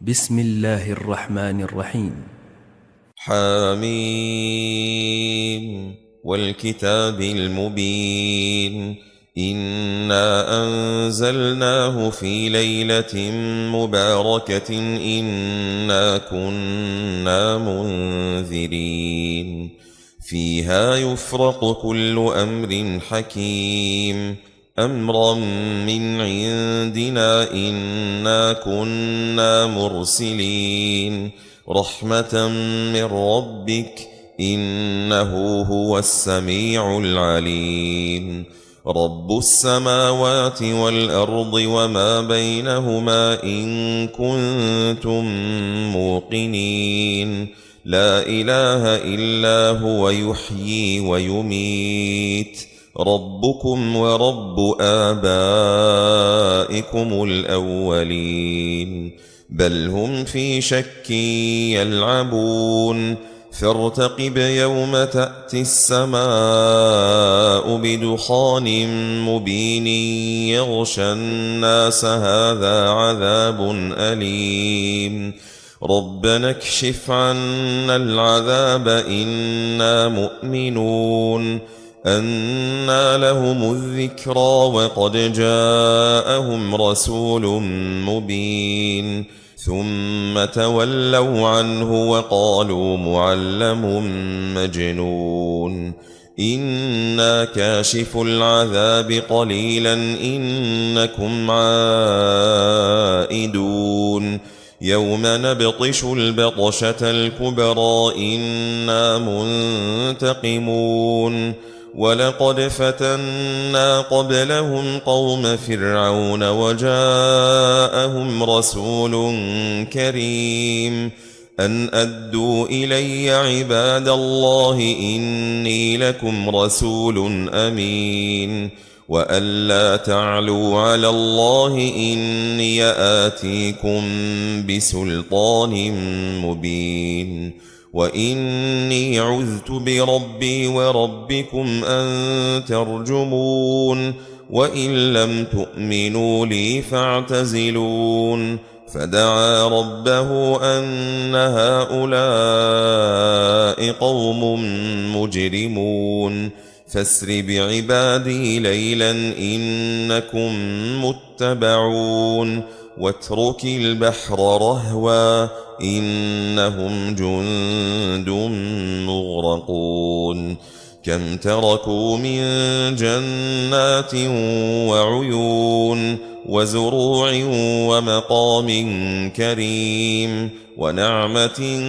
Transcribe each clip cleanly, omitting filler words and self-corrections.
بسم الله الرحمن الرحيم. حميم والكتاب المبين. إنا أنزلناه في ليلة مباركة إنا كنا منذرين فيها يفرق كل أمر حكيم أمرا من عندنا إنا كنا مرسلين رحمة من ربك إنه هو السميع العليم رب السماوات والأرض وما بينهما إن كنتم موقنين لا إله إلا هو يحيي ويميت ربكم ورب آبائكم الأولين بل هم في شك يلعبون فارتقب يوم تأتي السماء بدخان مبين يغشى الناس هذا عذاب أليم ربنا اكشف عنا العذاب إنا مؤمنون أنى لهم الذكرى وقد جاءهم رسول مبين ثم تولوا عنه وقالوا معلم مجنون إنا كاشف العذاب قليلا إنكم عائدون يوم نبطش البطشة الكبرى إنا منتقمون ولقد فتنا قبلهم قوم فرعون وجاءهم رسول كريم أن أدوا إلي عباد الله إني لكم رسول أمين وأن لا تعلوا على الله إني آتيكم بسلطان مبين وإني عذت بربي وربكم أن ترجمون وإن لم تؤمنوا لي فاعتزلون فدعا ربه أن هؤلاء قوم مجرمون فاسر بعبادي ليلا إنكم متبعون واترك البحر رهوا إنهم جند مغرقون كم تركوا من جنات وعيون وزروع ومقام كريم ونعمة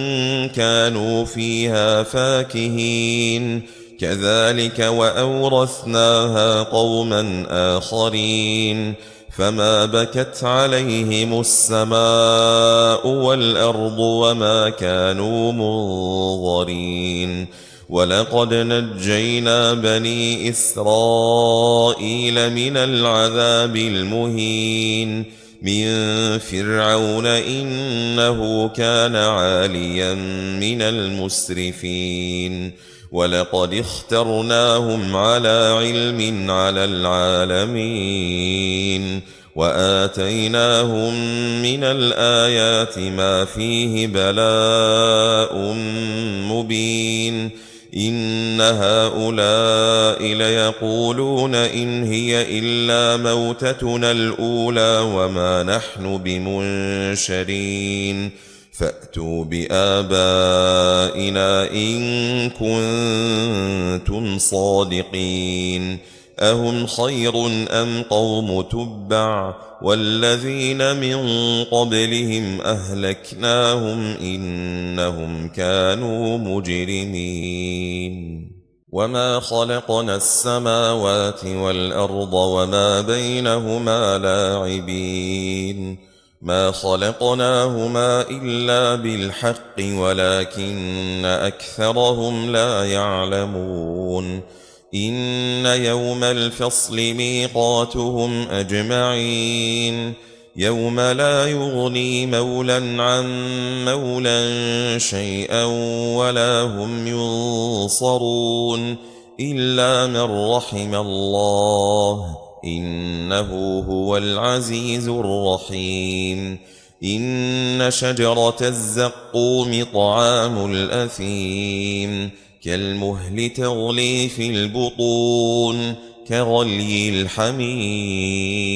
كانوا فيها فاكهين كذلك وأورثناها قوما آخرين فما بكت عليهم السماء والأرض وما كانوا منظرين ولقد نجينا بني إسرائيل من العذاب المهين من فرعون إنه كان عاليا من المسرفين ولقد اخترناهم على علم على العالمين وآتيناهم من الآيات ما فيه بلاء مبين إن هؤلاء ليقولون إن هي إلا موتتنا الأولى وما نحن بمنشرين فأتوا بآبائنا إن كنتم صادقين أهم خير أم قوم تبع والذين من قبلهم أهلكناهم إنهم كانوا مجرمين وما خلقنا السماوات والأرض وما بينهما لاعبين ما خلقناهما إلا بالحق ولكن أكثرهم لا يعلمون إن يوم الفصل ميقاتهم أجمعين يوم لا يغني مولى عن مولى شيئا ولا هم ينصرون إلا من رحم الله إنه هو العزيز الرحيم إن شجرة الزقوم طعام الأثيم كالمهل تغلي في البطون كغلي الحميم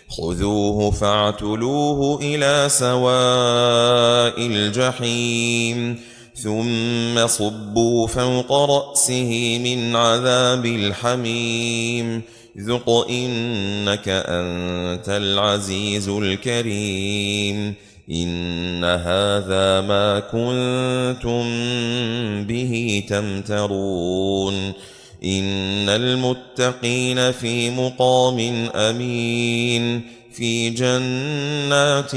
خذوه فاعتلوه إلى سواء الجحيم ثم صبوا فوق رأسه من عذاب الحميم ذق إنك أنت العزيز الكريم إن هذا ما كنتم به تمترون إن المتقين في مقام أمين في جنات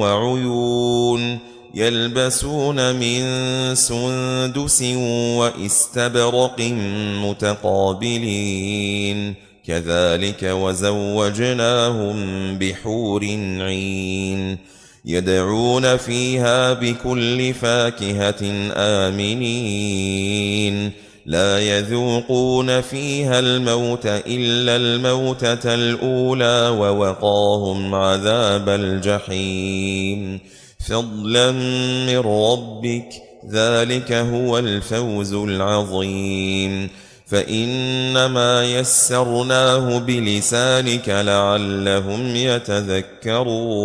وعيون يلبسون من سندس وإستبرق متقابلين كذلك وزوجناهم بحور عين يدعون فيها بكل فاكهة آمنين لا يذوقون فيها الموت إلا الموتة الأولى ووقاهم عذاب الجحيم فضلا من ربك ذلك هو الفوز العظيم فإنما يسرناه بلسانك لعلهم يتذكرون